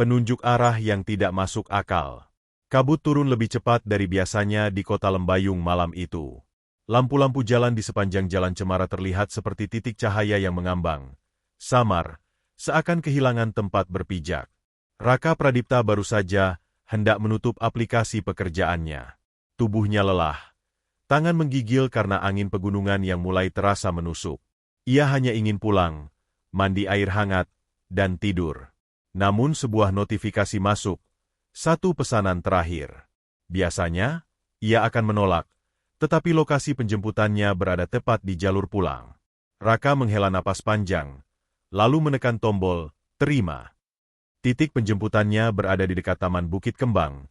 Penunjuk arah yang tidak masuk akal. Kabut turun lebih cepat dari biasanya di kota Lembayung malam itu. Lampu-lampu jalan di sepanjang jalan cemara terlihat seperti titik cahaya yang mengambang. Samar, seakan kehilangan tempat berpijak. Raka Pradipta baru saja hendak menutup aplikasi pekerjaannya. Tubuhnya lelah. Tangan menggigil karena angin pegunungan yang mulai terasa menusuk. Ia hanya ingin pulang, mandi air hangat, dan tidur. Namun sebuah notifikasi masuk, satu pesanan terakhir. Biasanya, ia akan menolak, tetapi lokasi penjemputannya berada tepat di jalur pulang. Raka menghela napas panjang, lalu menekan tombol, terima. Titik penjemputannya berada di dekat Taman Bukit Kembang,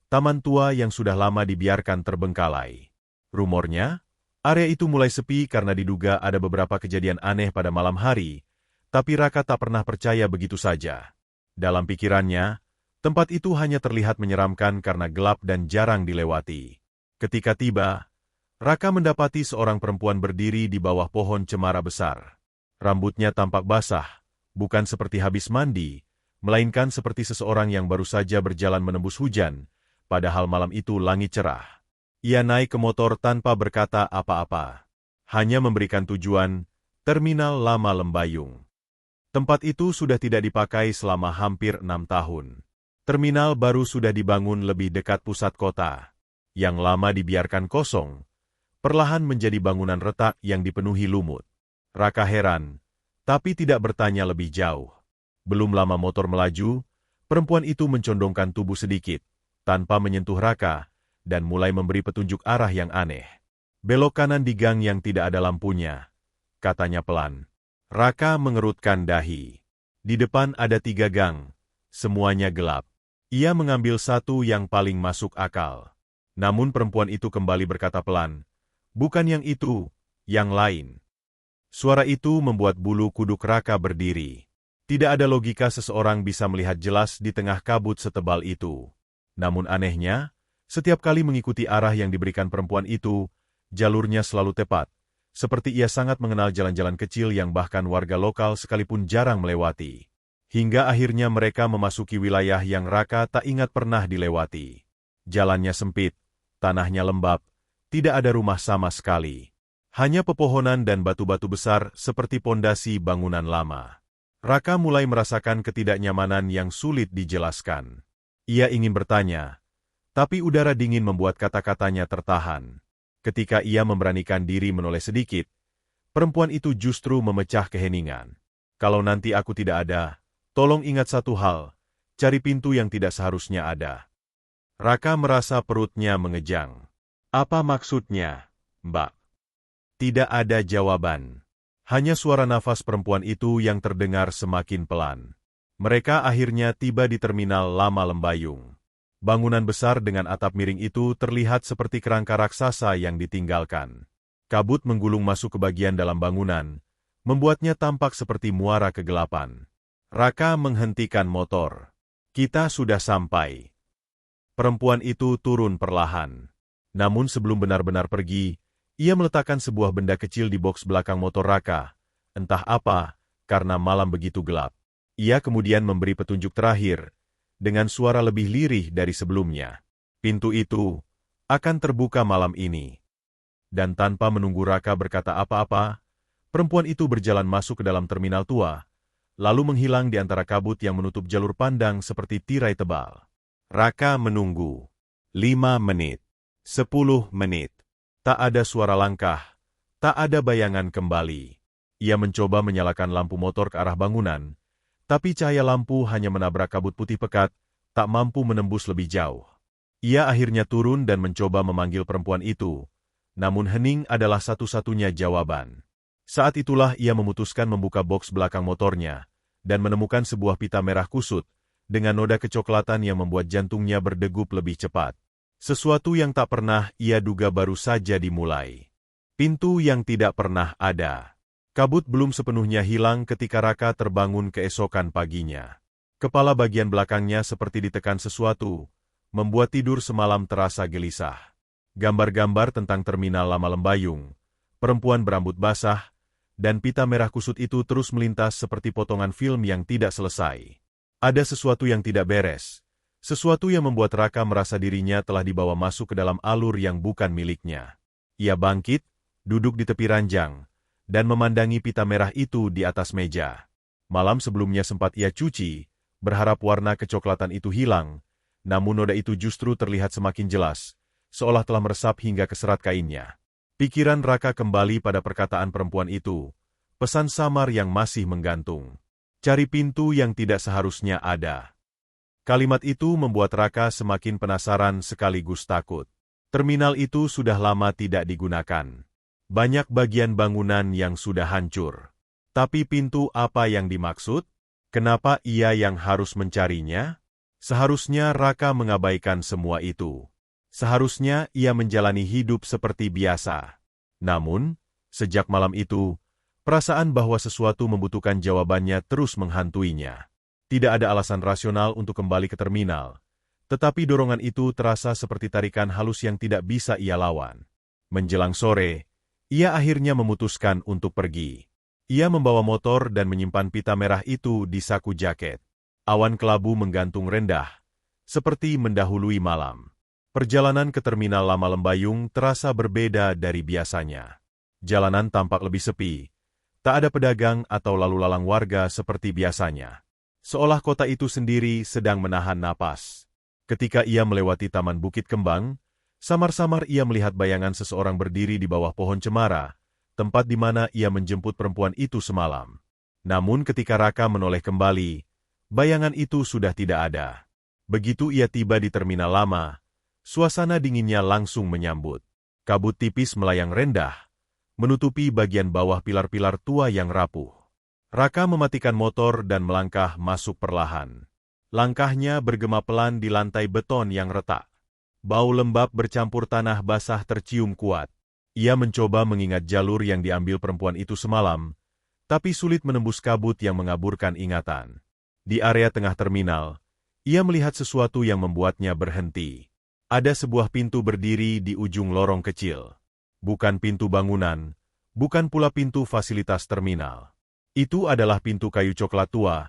taman tua yang sudah lama dibiarkan terbengkalai. Rumornya, area itu mulai sepi karena diduga ada beberapa kejadian aneh pada malam hari, tapi Raka tak pernah percaya begitu saja. Dalam pikirannya, tempat itu hanya terlihat menyeramkan karena gelap dan jarang dilewati. Ketika tiba, Raka mendapati seorang perempuan berdiri di bawah pohon cemara besar. Rambutnya tampak basah, bukan seperti habis mandi, melainkan seperti seseorang yang baru saja berjalan menembus hujan, padahal malam itu langit cerah. Ia naik ke motor tanpa berkata apa-apa. Hanya memberikan tujuan, Terminal Lama Lembayung. Tempat itu sudah tidak dipakai selama hampir 6 tahun. Terminal baru sudah dibangun lebih dekat pusat kota. Yang lama dibiarkan kosong, perlahan menjadi bangunan retak yang dipenuhi lumut. Raka heran, tapi tidak bertanya lebih jauh. Belum lama motor melaju, perempuan itu mencondongkan tubuh sedikit, tanpa menyentuh Raka, dan mulai memberi petunjuk arah yang aneh. Belok kanan di gang yang tidak ada lampunya, katanya pelan. Raka mengerutkan dahi. Di depan ada 3 gang, semuanya gelap. Ia mengambil satu yang paling masuk akal. Namun perempuan itu kembali berkata pelan, bukan yang itu, yang lain. Suara itu membuat bulu kuduk Raka berdiri. Tidak ada logika seseorang bisa melihat jelas di tengah kabut setebal itu. Namun anehnya, setiap kali mengikuti arah yang diberikan perempuan itu, jalurnya selalu tepat. Seperti ia sangat mengenal jalan-jalan kecil yang bahkan warga lokal sekalipun jarang melewati. Hingga akhirnya mereka memasuki wilayah yang Raka tak ingat pernah dilewati. Jalannya sempit, tanahnya lembab, tidak ada rumah sama sekali. Hanya pepohonan dan batu-batu besar seperti pondasi bangunan lama. Raka mulai merasakan ketidaknyamanan yang sulit dijelaskan. Ia ingin bertanya, tapi udara dingin membuat kata-katanya tertahan. Ketika ia memberanikan diri menoleh sedikit, perempuan itu justru memecah keheningan. Kalau nanti aku tidak ada, tolong ingat satu hal, cari pintu yang tidak seharusnya ada. Raka merasa perutnya mengejang. Apa maksudnya, Mbak? Tidak ada jawaban. Hanya suara nafas perempuan itu yang terdengar semakin pelan. Mereka akhirnya tiba di Terminal Lama Lembayung. Bangunan besar dengan atap miring itu terlihat seperti kerangka raksasa yang ditinggalkan. Kabut menggulung masuk ke bagian dalam bangunan, membuatnya tampak seperti muara kegelapan. Raka menghentikan motor. Kita sudah sampai. Perempuan itu turun perlahan. Namun sebelum benar-benar pergi, ia meletakkan sebuah benda kecil di boks belakang motor Raka. Entah apa, karena malam begitu gelap. Ia kemudian memberi petunjuk terakhir, dengan suara lebih lirih dari sebelumnya. Pintu itu akan terbuka malam ini. Dan tanpa menunggu Raka berkata apa-apa, perempuan itu berjalan masuk ke dalam terminal tua, lalu menghilang di antara kabut yang menutup jalur pandang seperti tirai tebal. Raka menunggu. 5 menit. 10 menit. Tak ada suara langkah, tak ada bayangan kembali. Ia mencoba menyalakan lampu motor ke arah bangunan, tapi cahaya lampu hanya menabrak kabut putih pekat, tak mampu menembus lebih jauh. Ia akhirnya turun dan mencoba memanggil perempuan itu, namun hening adalah satu-satunya jawaban. Saat itulah ia memutuskan membuka boks belakang motornya, dan menemukan sebuah pita merah kusut, dengan noda kecoklatan yang membuat jantungnya berdegup lebih cepat. Sesuatu yang tak pernah ia duga baru saja dimulai. Pintu yang tidak pernah ada. Kabut belum sepenuhnya hilang ketika Raka terbangun keesokan paginya. Kepala bagian belakangnya seperti ditekan sesuatu, membuat tidur semalam terasa gelisah. Gambar-gambar tentang Terminal Lama Lembayung, perempuan berambut basah, dan pita merah kusut itu terus melintas seperti potongan film yang tidak selesai. Ada sesuatu yang tidak beres. Sesuatu yang membuat Raka merasa dirinya telah dibawa masuk ke dalam alur yang bukan miliknya. Ia bangkit, duduk di tepi ranjang, dan memandangi pita merah itu di atas meja. Malam sebelumnya sempat ia cuci, berharap warna kecoklatan itu hilang, namun noda itu justru terlihat semakin jelas, seolah telah meresap hingga ke serat kainnya. Pikiran Raka kembali pada perkataan perempuan itu, pesan samar yang masih menggantung. Cari pintu yang tidak seharusnya ada. Kalimat itu membuat Raka semakin penasaran sekaligus takut. Terminal itu sudah lama tidak digunakan. Banyak bagian bangunan yang sudah hancur. Tapi pintu apa yang dimaksud? Kenapa ia yang harus mencarinya? Seharusnya Raka mengabaikan semua itu. Seharusnya ia menjalani hidup seperti biasa. Namun, sejak malam itu, perasaan bahwa sesuatu membutuhkan jawabannya terus menghantuinya. Tidak ada alasan rasional untuk kembali ke terminal, tetapi dorongan itu terasa seperti tarikan halus yang tidak bisa ia lawan. Menjelang sore, ia akhirnya memutuskan untuk pergi. Ia membawa motor dan menyimpan pita merah itu di saku jaket. Awan kelabu menggantung rendah, seperti mendahului malam. Perjalanan ke terminal Lama Lembayung terasa berbeda dari biasanya. Jalanan tampak lebih sepi. Tak ada pedagang atau lalu lalang warga seperti biasanya. Seolah kota itu sendiri sedang menahan napas. Ketika ia melewati Taman Bukit Kembang, samar-samar ia melihat bayangan seseorang berdiri di bawah pohon cemara, tempat di mana ia menjemput perempuan itu semalam. Namun ketika Raka menoleh kembali, bayangan itu sudah tidak ada. Begitu ia tiba di terminal lama, suasana dinginnya langsung menyambut. Kabut tipis melayang rendah, menutupi bagian bawah pilar-pilar tua yang rapuh. Raka mematikan motor dan melangkah masuk perlahan. Langkahnya bergema pelan di lantai beton yang retak. Bau lembab bercampur tanah basah tercium kuat. Ia mencoba mengingat jalur yang diambil perempuan itu semalam, tapi sulit menembus kabut yang mengaburkan ingatan. Di area tengah terminal, ia melihat sesuatu yang membuatnya berhenti. Ada sebuah pintu berdiri di ujung lorong kecil. Bukan pintu bangunan, bukan pula pintu fasilitas terminal. Itu adalah pintu kayu coklat tua,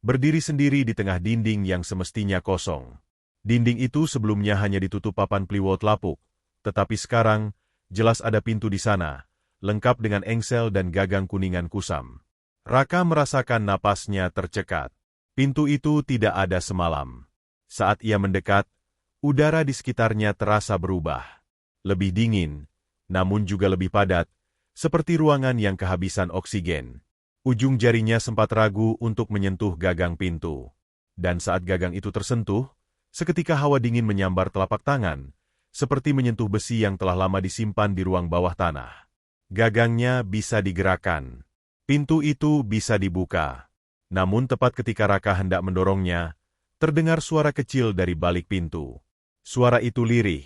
berdiri sendiri di tengah dinding yang semestinya kosong. Dinding itu sebelumnya hanya ditutup papan pliwot lapuk, tetapi sekarang, jelas ada pintu di sana, lengkap dengan engsel dan gagang kuningan kusam. Raka merasakan napasnya tercekat. Pintu itu tidak ada semalam. Saat ia mendekat, udara di sekitarnya terasa berubah. Lebih dingin, namun juga lebih padat, seperti ruangan yang kehabisan oksigen. Ujung jarinya sempat ragu untuk menyentuh gagang pintu. Dan saat gagang itu tersentuh, seketika hawa dingin menyambar telapak tangan, seperti menyentuh besi yang telah lama disimpan di ruang bawah tanah. Gagangnya bisa digerakkan. Pintu itu bisa dibuka. Namun tepat ketika Raka hendak mendorongnya, terdengar suara kecil dari balik pintu. Suara itu lirih,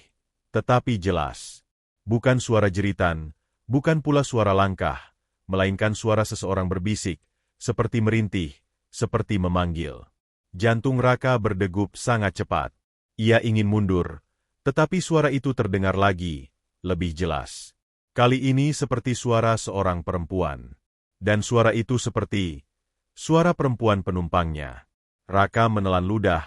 tetapi jelas. Bukan suara jeritan, bukan pula suara langkah, melainkan suara seseorang berbisik, seperti merintih, seperti memanggil. Jantung Raka berdegup sangat cepat. Ia ingin mundur, tetapi suara itu terdengar lagi, lebih jelas. Kali ini seperti suara seorang perempuan. Dan suara itu seperti suara perempuan penumpangnya. Raka menelan ludah,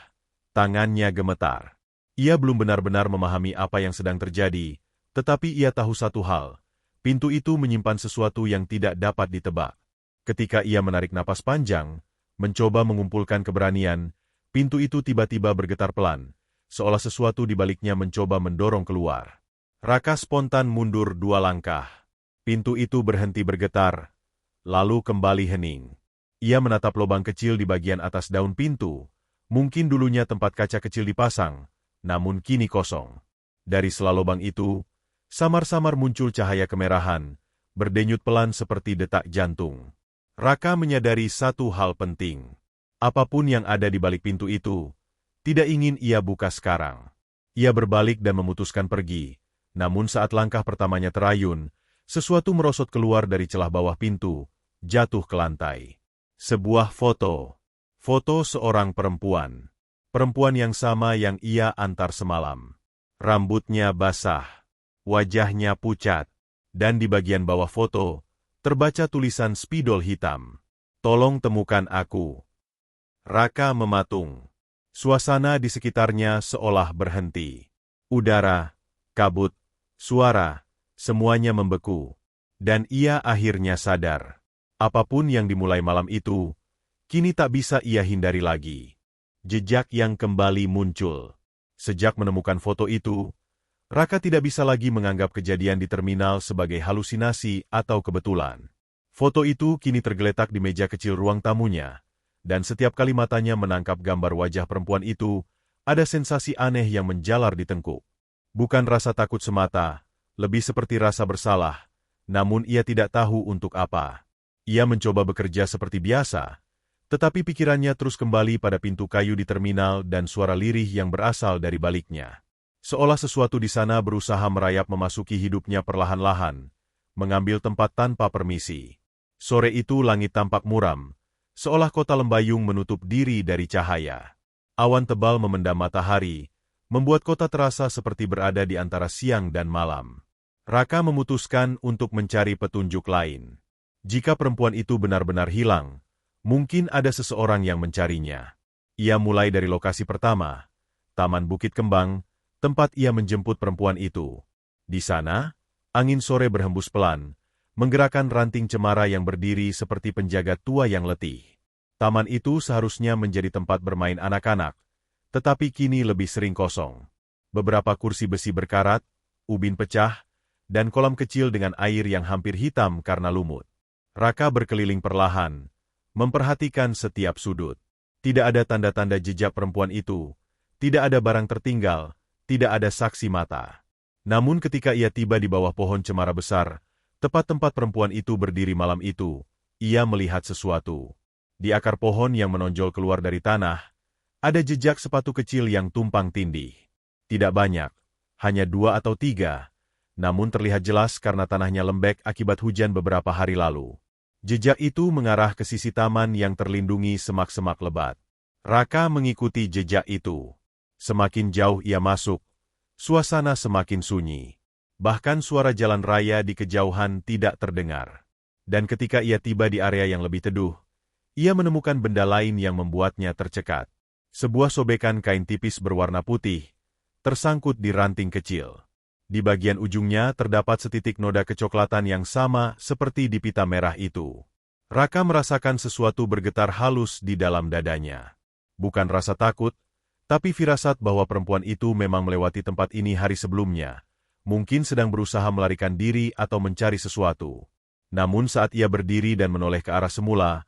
tangannya gemetar. Ia belum benar-benar memahami apa yang sedang terjadi, tetapi ia tahu satu hal. Pintu itu menyimpan sesuatu yang tidak dapat ditebak. Ketika ia menarik napas panjang, mencoba mengumpulkan keberanian, pintu itu tiba-tiba bergetar pelan, seolah sesuatu di baliknya mencoba mendorong keluar. Raka spontan mundur 2 langkah. Pintu itu berhenti bergetar, lalu kembali hening. Ia menatap lubang kecil di bagian atas daun pintu. Mungkin dulunya tempat kaca kecil dipasang, namun kini kosong. Dari sela lubang itu, samar-samar muncul cahaya kemerahan, berdenyut pelan seperti detak jantung. Raka menyadari satu hal penting. Apapun yang ada di balik pintu itu, tidak ingin ia buka sekarang. Ia berbalik dan memutuskan pergi, namun saat langkah pertamanya terayun, sesuatu merosot keluar dari celah bawah pintu, jatuh ke lantai. Sebuah foto. Foto seorang perempuan. Perempuan yang sama yang ia antar semalam. Rambutnya basah. Wajahnya pucat, dan di bagian bawah foto, terbaca tulisan spidol hitam. Tolong temukan aku. Raka mematung. Suasana di sekitarnya seolah berhenti. Udara, kabut, suara, semuanya membeku. Dan ia akhirnya sadar. Apapun yang dimulai malam itu, kini tak bisa ia hindari lagi. Jejak yang kembali muncul. Sejak menemukan foto itu, Raka tidak bisa lagi menganggap kejadian di terminal sebagai halusinasi atau kebetulan. Foto itu kini tergeletak di meja kecil ruang tamunya, dan setiap kali matanya menangkap gambar wajah perempuan itu, ada sensasi aneh yang menjalar di tengkuk. Bukan rasa takut semata, lebih seperti rasa bersalah, namun ia tidak tahu untuk apa. Ia mencoba bekerja seperti biasa, tetapi pikirannya terus kembali pada pintu kayu di terminal dan suara lirih yang berasal dari baliknya. Seolah sesuatu di sana berusaha merayap memasuki hidupnya perlahan-lahan, mengambil tempat tanpa permisi. Sore itu langit tampak muram, seolah kota Lembayung menutup diri dari cahaya. Awan tebal memendam matahari, membuat kota terasa seperti berada di antara siang dan malam. Raka memutuskan untuk mencari petunjuk lain. Jika perempuan itu benar-benar hilang, mungkin ada seseorang yang mencarinya. Ia mulai dari lokasi pertama, Taman Bukit Kembang, tempat ia menjemput perempuan itu. Di sana, angin sore berhembus pelan, menggerakkan ranting cemara yang berdiri seperti penjaga tua yang letih. Taman itu seharusnya menjadi tempat bermain anak-anak, tetapi kini lebih sering kosong. Beberapa kursi besi berkarat, ubin pecah, dan kolam kecil dengan air yang hampir hitam karena lumut. Raka berkeliling perlahan, memperhatikan setiap sudut. Tidak ada tanda-tanda jejak perempuan itu, tidak ada barang tertinggal, tidak ada saksi mata. Namun ketika ia tiba di bawah pohon cemara besar, tepat tempat perempuan itu berdiri malam itu, ia melihat sesuatu. Di akar pohon yang menonjol keluar dari tanah, ada jejak sepatu kecil yang tumpang tindih. Tidak banyak, hanya 2 atau 3, namun terlihat jelas karena tanahnya lembek akibat hujan beberapa hari lalu. Jejak itu mengarah ke sisi taman yang terlindungi semak-semak lebat. Raka mengikuti jejak itu. Semakin jauh ia masuk, suasana semakin sunyi. Bahkan suara jalan raya di kejauhan tidak terdengar. Dan ketika ia tiba di area yang lebih teduh, ia menemukan benda lain yang membuatnya tercekat. Sebuah sobekan kain tipis berwarna putih, tersangkut di ranting kecil. Di bagian ujungnya terdapat setitik noda kecoklatan yang sama seperti di pita merah itu. Raka merasakan sesuatu bergetar halus di dalam dadanya. Bukan rasa takut, tapi firasat bahwa perempuan itu memang melewati tempat ini hari sebelumnya. Mungkin sedang berusaha melarikan diri atau mencari sesuatu. Namun saat ia berdiri dan menoleh ke arah semula,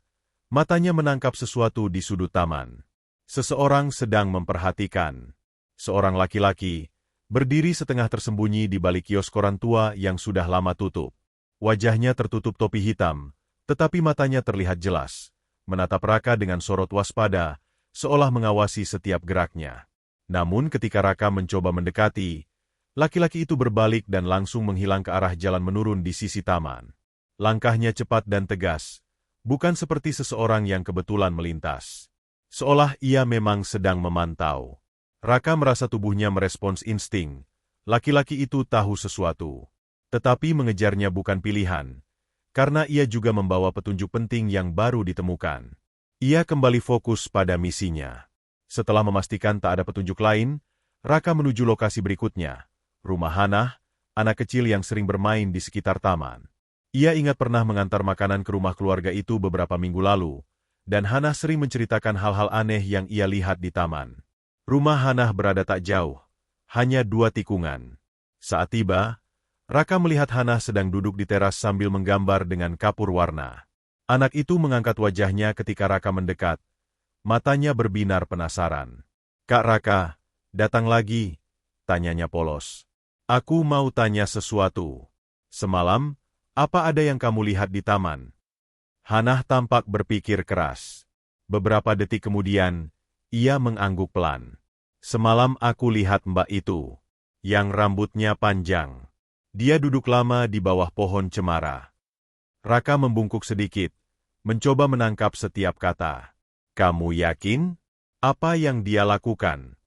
matanya menangkap sesuatu di sudut taman. Seseorang sedang memperhatikan. Seorang laki-laki, berdiri setengah tersembunyi di balik kios koran tua yang sudah lama tutup. Wajahnya tertutup topi hitam, tetapi matanya terlihat jelas, menatap Raka dengan sorot waspada, seolah mengawasi setiap geraknya. Namun ketika Raka mencoba mendekati, laki-laki itu berbalik dan langsung menghilang ke arah jalan menurun di sisi taman. Langkahnya cepat dan tegas, bukan seperti seseorang yang kebetulan melintas. Seolah ia memang sedang memantau. Raka merasa tubuhnya merespons insting. Laki-laki itu tahu sesuatu. Tetapi mengejarnya bukan pilihan, karena ia juga membawa petunjuk penting yang baru ditemukan. Ia kembali fokus pada misinya. Setelah memastikan tak ada petunjuk lain, Raka menuju lokasi berikutnya, rumah Hanah, anak kecil yang sering bermain di sekitar taman. Ia ingat pernah mengantar makanan ke rumah keluarga itu beberapa minggu lalu, dan Hanah sering menceritakan hal-hal aneh yang ia lihat di taman. Rumah Hanah berada tak jauh, hanya 2 tikungan. Saat tiba, Raka melihat Hanah sedang duduk di teras sambil menggambar dengan kapur warna. Anak itu mengangkat wajahnya ketika Raka mendekat. Matanya berbinar penasaran. "Kak Raka, datang lagi?" tanyanya polos. "Aku mau tanya sesuatu. Semalam, apa ada yang kamu lihat di taman?" Hanah tampak berpikir keras. Beberapa detik kemudian, ia mengangguk pelan. "Semalam aku lihat mbak itu, yang rambutnya panjang. Dia duduk lama di bawah pohon cemara." Raka membungkuk sedikit, mencoba menangkap setiap kata. "Kamu yakin? Apa yang dia lakukan?"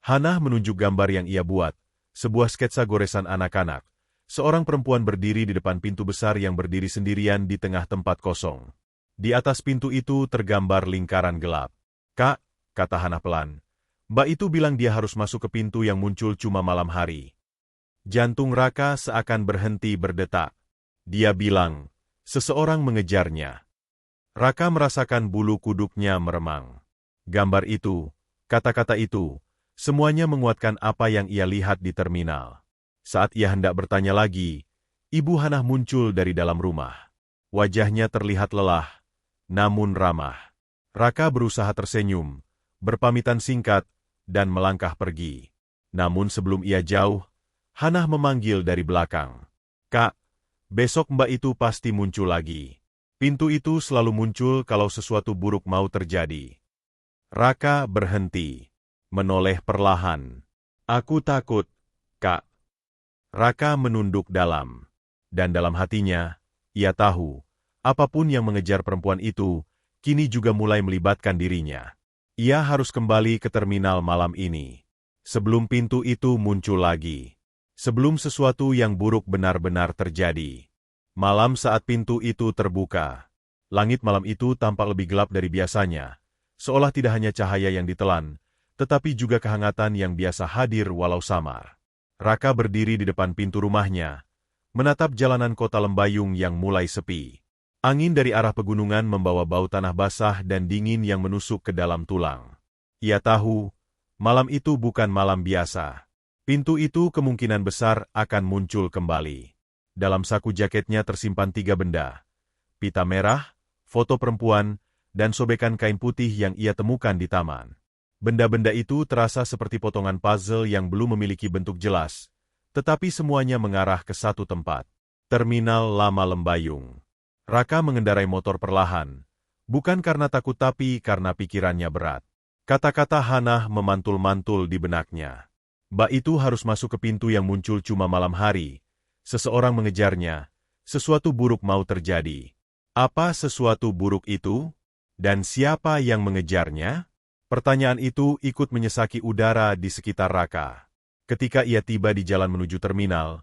Hanah menunjuk gambar yang ia buat, sebuah sketsa goresan anak-anak. Seorang perempuan berdiri di depan pintu besar yang berdiri sendirian di tengah tempat kosong. Di atas pintu itu tergambar lingkaran gelap. Kak, kata Hana pelan. Mbak itu bilang dia harus masuk ke pintu yang muncul cuma malam hari. Jantung Raka seakan berhenti berdetak. Dia bilang, seseorang mengejarnya. Raka merasakan bulu kuduknya meremang. Gambar itu, kata-kata itu, semuanya menguatkan apa yang ia lihat di terminal. Saat ia hendak bertanya lagi, Ibu Hana muncul dari dalam rumah. Wajahnya terlihat lelah, namun ramah. Raka berusaha tersenyum, berpamitan singkat, dan melangkah pergi. Namun sebelum ia jauh, Hana memanggil dari belakang. Kak, besok Mbak itu pasti muncul lagi. Pintu itu selalu muncul kalau sesuatu buruk mau terjadi. Raka berhenti, menoleh perlahan. Aku takut, Kak. Raka menunduk dalam. Dan dalam hatinya, ia tahu, apapun yang mengejar perempuan itu, kini juga mulai melibatkan dirinya. Ia harus kembali ke terminal malam ini. Sebelum pintu itu muncul lagi. Sebelum sesuatu yang buruk benar-benar terjadi. Malam saat pintu itu terbuka. Langit malam itu tampak lebih gelap dari biasanya. Seolah tidak hanya cahaya yang ditelan, tetapi juga kehangatan yang biasa hadir walau samar. Raka berdiri di depan pintu rumahnya, menatap jalanan kota Lembayung yang mulai sepi. Angin dari arah pegunungan membawa bau tanah basah dan dingin yang menusuk ke dalam tulang. Ia tahu, malam itu bukan malam biasa. Pintu itu kemungkinan besar akan muncul kembali. Dalam saku jaketnya tersimpan 3 benda. Pita merah, foto perempuan, dan sobekan kain putih yang ia temukan di taman. Benda-benda itu terasa seperti potongan puzzle yang belum memiliki bentuk jelas, tetapi semuanya mengarah ke satu tempat. Terminal Lama Lembayung. Raka mengendarai motor perlahan, bukan karena takut tapi karena pikirannya berat. Kata-kata Hana memantul-mantul di benaknya. Mbak itu harus masuk ke pintu yang muncul cuma malam hari. Seseorang mengejarnya, sesuatu buruk mau terjadi. Apa sesuatu buruk itu? Dan siapa yang mengejarnya? Pertanyaan itu ikut menyesaki udara di sekitar Raka. Ketika ia tiba di jalan menuju terminal,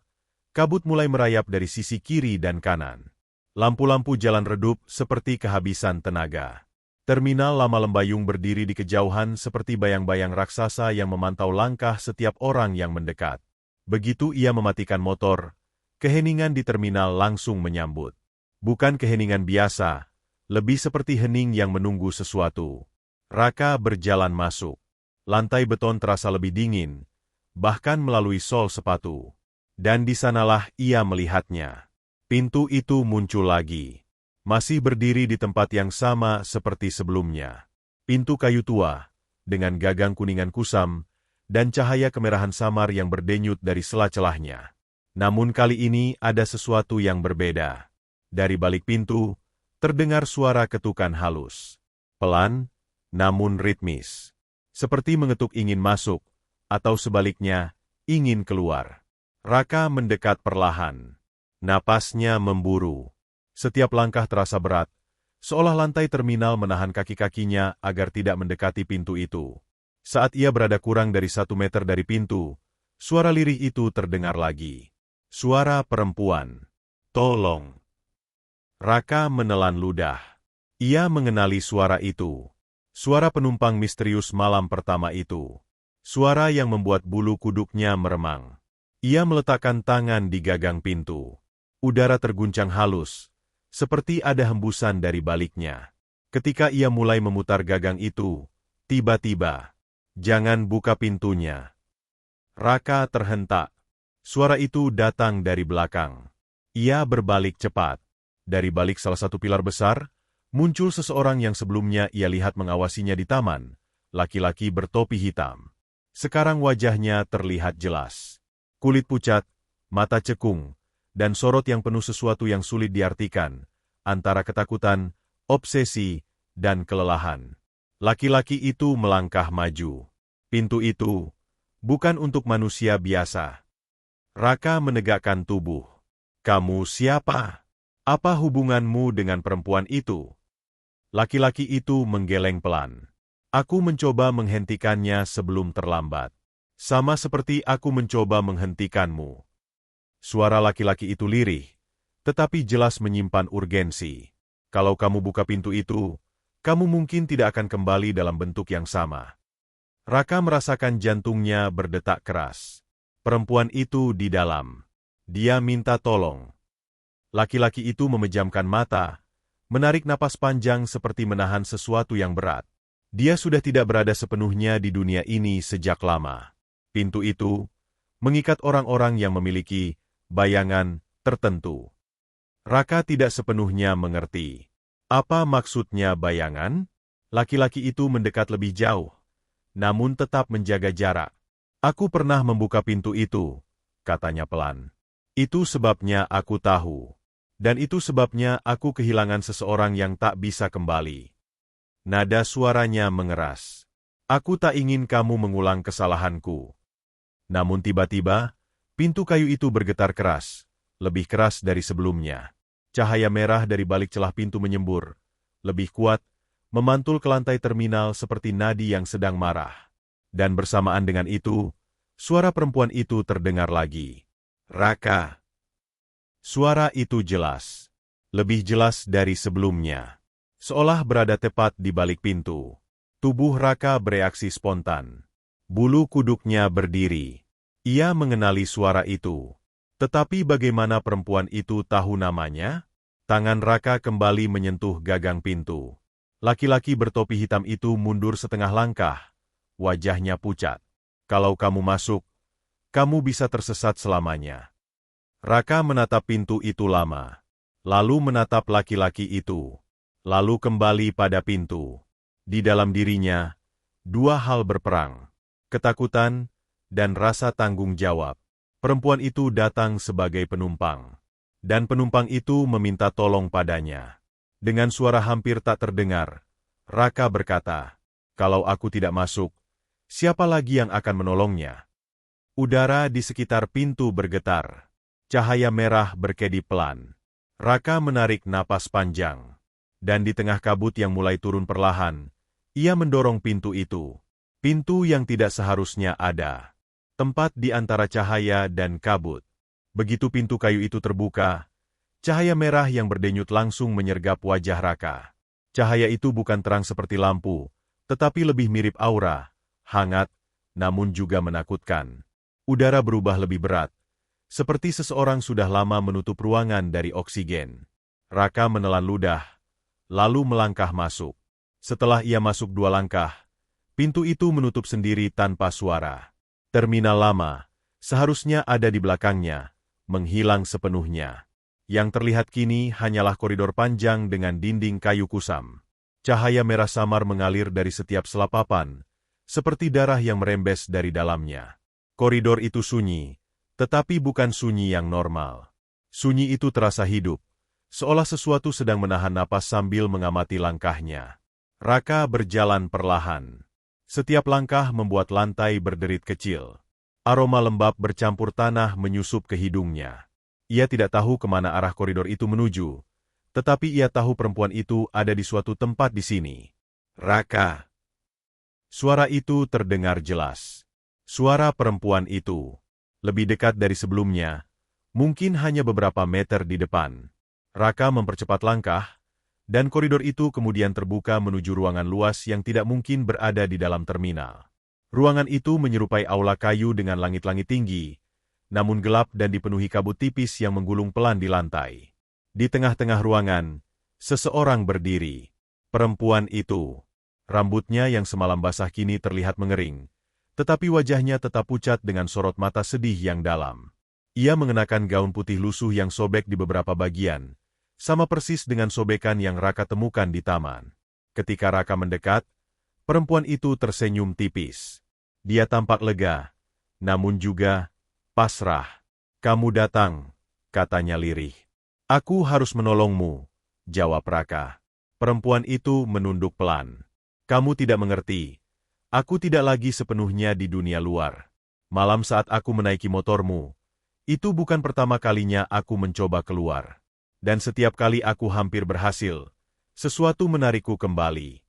kabut mulai merayap dari sisi kiri dan kanan. Lampu-lampu jalan redup seperti kehabisan tenaga. Terminal Lama Lembayung berdiri di kejauhan seperti bayang-bayang raksasa yang memantau langkah setiap orang yang mendekat. Begitu ia mematikan motor, keheningan di terminal langsung menyambut. Bukan keheningan biasa, lebih seperti hening yang menunggu sesuatu. Raka berjalan masuk. Lantai beton terasa lebih dingin, bahkan melalui sol sepatu. Dan di sanalah ia melihatnya. Pintu itu muncul lagi. Masih berdiri di tempat yang sama seperti sebelumnya. Pintu kayu tua, dengan gagang kuningan kusam, dan cahaya kemerahan samar yang berdenyut dari sela-celahnya. Namun kali ini ada sesuatu yang berbeda. Dari balik pintu, terdengar suara ketukan halus. Pelan, namun ritmis. Seperti mengetuk ingin masuk, atau sebaliknya, ingin keluar. Raka mendekat perlahan. Napasnya memburu. Setiap langkah terasa berat, seolah lantai terminal menahan kaki-kakinya agar tidak mendekati pintu itu. Saat ia berada kurang dari 1 meter dari pintu, suara lirih itu terdengar lagi. Suara perempuan. Tolong. Raka menelan ludah. Ia mengenali suara itu. Suara penumpang misterius malam pertama itu. Suara yang membuat bulu kuduknya meremang. Ia meletakkan tangan di gagang pintu. Udara terguncang halus, seperti ada hembusan dari baliknya. Ketika ia mulai memutar gagang itu, tiba-tiba, "Jangan buka pintunya." Raka terhentak. Suara itu datang dari belakang. Ia berbalik cepat. Dari balik salah satu pilar besar, muncul seseorang yang sebelumnya ia lihat mengawasinya di taman, laki-laki bertopi hitam. Sekarang wajahnya terlihat jelas. Kulit pucat, mata cekung, dan sorot yang penuh sesuatu yang sulit diartikan, antara ketakutan, obsesi, dan kelelahan. Laki-laki itu melangkah maju. Pintu itu bukan untuk manusia biasa. Raka menegakkan tubuh. "Kamu siapa? Apa hubunganmu dengan perempuan itu?" Laki-laki itu menggeleng pelan. "Aku mencoba menghentikannya sebelum terlambat. Sama seperti aku mencoba menghentikanmu." Suara laki-laki itu lirih, tetapi jelas menyimpan urgensi. "Kalau kamu buka pintu itu, kamu mungkin tidak akan kembali dalam bentuk yang sama. Raka merasakan jantungnya berdetak keras. Perempuan itu di dalam. Dia minta tolong. Laki-laki itu memejamkan mata, menarik napas panjang seperti menahan sesuatu yang berat. Dia sudah tidak berada sepenuhnya di dunia ini sejak lama. Pintu itu mengikat orang-orang yang memiliki bayangan tertentu. Raka tidak sepenuhnya mengerti. Apa maksudnya bayangan? Laki-laki itu mendekat lebih jauh, namun tetap menjaga jarak. Aku pernah membuka pintu itu, katanya pelan. Itu sebabnya aku tahu. Dan itu sebabnya aku kehilangan seseorang yang tak bisa kembali. Nada suaranya mengeras. Aku tak ingin kamu mengulang kesalahanku. Namun tiba-tiba, pintu kayu itu bergetar keras, lebih keras dari sebelumnya. Cahaya merah dari balik celah pintu menyembur, lebih kuat, memantul ke lantai terminal seperti nadi yang sedang marah. Dan bersamaan dengan itu, suara perempuan itu terdengar lagi. Raka. Suara itu jelas. Lebih jelas dari sebelumnya. Seolah berada tepat di balik pintu. Tubuh Raka bereaksi spontan. Bulu kuduknya berdiri. Ia mengenali suara itu. Tetapi bagaimana perempuan itu tahu namanya? Tangan Raka kembali menyentuh gagang pintu. Laki-laki bertopi hitam itu mundur setengah langkah. Wajahnya pucat. Kalau kamu masuk, kamu bisa tersesat selamanya. Raka menatap pintu itu lama. Lalu menatap laki-laki itu. Lalu kembali pada pintu. Di dalam dirinya, dua hal berperang. Ketakutan dan rasa tanggung jawab. Perempuan itu datang sebagai penumpang. Dan penumpang itu meminta tolong padanya. Dengan suara hampir tak terdengar, Raka berkata, "Kalau aku tidak masuk, siapa lagi yang akan menolongnya?" Udara di sekitar pintu bergetar. Cahaya merah berkedip pelan. Raka menarik napas panjang. Dan di tengah kabut yang mulai turun perlahan, ia mendorong pintu itu. Pintu yang tidak seharusnya ada. Tempat di antara cahaya dan kabut. Begitu pintu kayu itu terbuka, cahaya merah yang berdenyut langsung menyergap wajah Raka. Cahaya itu bukan terang seperti lampu, tetapi lebih mirip aura, hangat, namun juga menakutkan. Udara berubah lebih berat, seperti seseorang sudah lama menutup ruangan dari oksigen. Raka menelan ludah, lalu melangkah masuk. Setelah ia masuk 2 langkah, pintu itu menutup sendiri tanpa suara. Terminal lama, seharusnya ada di belakangnya, menghilang sepenuhnya. Yang terlihat kini hanyalah koridor panjang dengan dinding kayu kusam. Cahaya merah samar mengalir dari setiap selapapan, seperti darah yang merembes dari dalamnya. Koridor itu sunyi, tetapi bukan sunyi yang normal. Sunyi itu terasa hidup, seolah sesuatu sedang menahan napas sambil mengamati langkahnya. Raka berjalan perlahan. Setiap langkah membuat lantai berderit kecil. Aroma lembab bercampur tanah menyusup ke hidungnya. Ia tidak tahu kemana arah koridor itu menuju, tetapi ia tahu perempuan itu ada di suatu tempat di sini. Raka. Suara itu terdengar jelas. Suara perempuan itu. Lebih dekat dari sebelumnya, mungkin hanya beberapa meter di depan. Raka mempercepat langkah, dan koridor itu kemudian terbuka menuju ruangan luas yang tidak mungkin berada di dalam terminal. Ruangan itu menyerupai aula kayu dengan langit-langit tinggi, namun gelap dan dipenuhi kabut tipis yang menggulung pelan di lantai. Di tengah-tengah ruangan, seseorang berdiri. Perempuan itu. Rambutnya yang semalam basah kini terlihat mengering, tetapi wajahnya tetap pucat dengan sorot mata sedih yang dalam. Ia mengenakan gaun putih lusuh yang sobek di beberapa bagian, sama persis dengan sobekan yang Raka temukan di taman. Ketika Raka mendekat, perempuan itu tersenyum tipis. Dia tampak lega, namun juga pasrah. "Kamu datang," katanya lirih. "Aku harus menolongmu," jawab Raka. Perempuan itu menunduk pelan. "Kamu tidak mengerti. Aku tidak lagi sepenuhnya di dunia luar. Malam saat aku menaiki motormu, itu bukan pertama kalinya aku mencoba keluar. Dan setiap kali aku hampir berhasil, sesuatu menarikku kembali."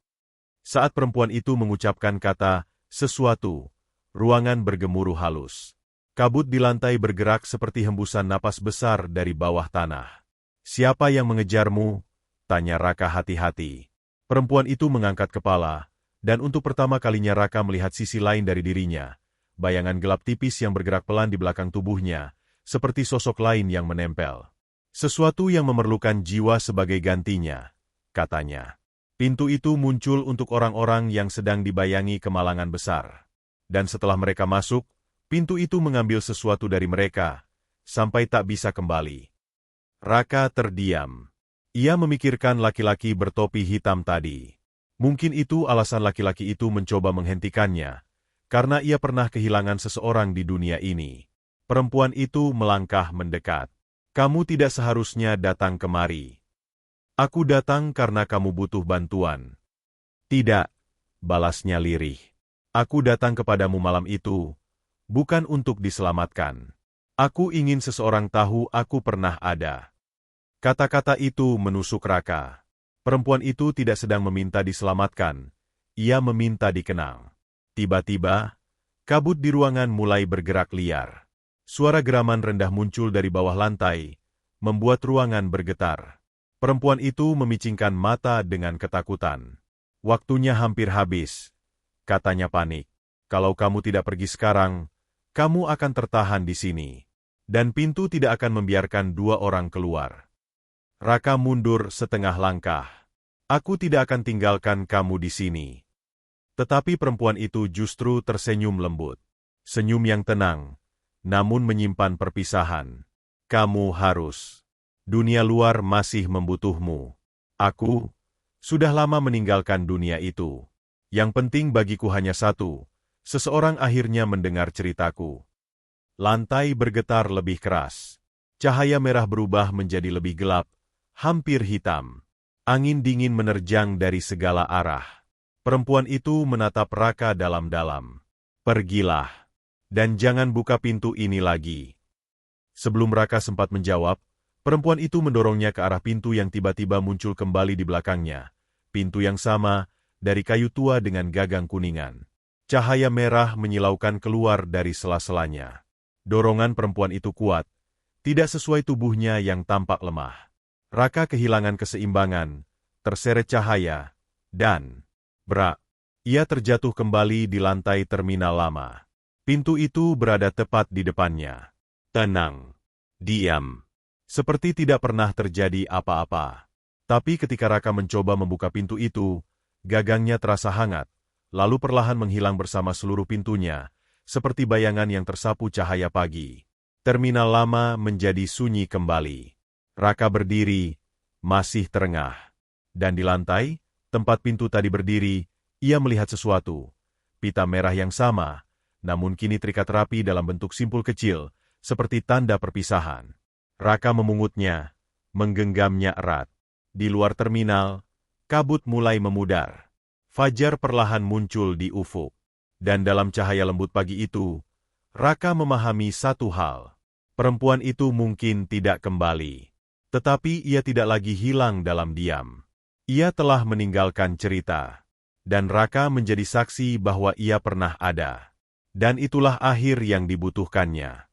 Saat perempuan itu mengucapkan kata "sesuatu", ruangan bergemuruh halus. Kabut di lantai bergerak seperti hembusan napas besar dari bawah tanah. "Siapa yang mengejarmu?" tanya Raka hati-hati. Perempuan itu mengangkat kepala, dan untuk pertama kalinya Raka melihat sisi lain dari dirinya, bayangan gelap tipis yang bergerak pelan di belakang tubuhnya, seperti sosok lain yang menempel. Sesuatu yang memerlukan jiwa sebagai gantinya, katanya. Pintu itu muncul untuk orang-orang yang sedang dibayangi kemalangan besar. Dan setelah mereka masuk, pintu itu mengambil sesuatu dari mereka, sampai tak bisa kembali. Raka terdiam. Ia memikirkan laki-laki bertopi hitam tadi. Mungkin itu alasan laki-laki itu mencoba menghentikannya, karena ia pernah kehilangan seseorang di dunia ini. Perempuan itu melangkah mendekat. Kamu tidak seharusnya datang kemari. Aku datang karena kamu butuh bantuan. Tidak, balasnya lirih. Aku datang kepadamu malam itu, bukan untuk diselamatkan. Aku ingin seseorang tahu aku pernah ada. Kata-kata itu menusuk Raka. Perempuan itu tidak sedang meminta diselamatkan, ia meminta dikenang. Tiba-tiba, kabut di ruangan mulai bergerak liar. Suara geraman rendah muncul dari bawah lantai, membuat ruangan bergetar. Perempuan itu memicingkan mata dengan ketakutan. Waktunya hampir habis, katanya panik. Kalau kamu tidak pergi sekarang, kamu akan tertahan di sini. Dan pintu tidak akan membiarkan dua orang keluar. Raka mundur setengah langkah. Aku tidak akan tinggalkan kamu di sini. Tetapi perempuan itu justru tersenyum lembut. Senyum yang tenang, namun menyimpan perpisahan. Kamu harus. Dunia luar masih membutuhmu. Aku sudah lama meninggalkan dunia itu. Yang penting bagiku hanya satu. Seseorang akhirnya mendengar ceritaku. Lantai bergetar lebih keras. Cahaya merah berubah menjadi lebih gelap. Hampir hitam. Angin dingin menerjang dari segala arah. Perempuan itu menatap Raka dalam-dalam. Pergilah. Dan jangan buka pintu ini lagi. Sebelum Raka sempat menjawab, perempuan itu mendorongnya ke arah pintu yang tiba-tiba muncul kembali di belakangnya. Pintu yang sama, dari kayu tua dengan gagang kuningan. Cahaya merah menyilaukan keluar dari sela-selanya. Dorongan perempuan itu kuat, tidak sesuai tubuhnya yang tampak lemah. Raka kehilangan keseimbangan, terseret cahaya, dan brak, ia terjatuh kembali di lantai terminal lama. Pintu itu berada tepat di depannya. Tenang, diam, seperti tidak pernah terjadi apa-apa. Tapi ketika Raka mencoba membuka pintu itu, gagangnya terasa hangat, lalu perlahan menghilang bersama seluruh pintunya, seperti bayangan yang tersapu cahaya pagi. Terminal lama menjadi sunyi kembali. Raka berdiri, masih terengah. Dan di lantai, tempat pintu tadi berdiri, ia melihat sesuatu. Pita merah yang sama, namun kini terikat rapi dalam bentuk simpul kecil, seperti tanda perpisahan. Raka memungutnya, menggenggamnya erat. Di luar terminal, kabut mulai memudar. Fajar perlahan muncul di ufuk. Dan dalam cahaya lembut pagi itu, Raka memahami satu hal. Perempuan itu mungkin tidak kembali. Tetapi ia tidak lagi hilang dalam diam. Ia telah meninggalkan cerita. Dan Raka menjadi saksi bahwa ia pernah ada. Dan itulah akhir yang dibutuhkannya.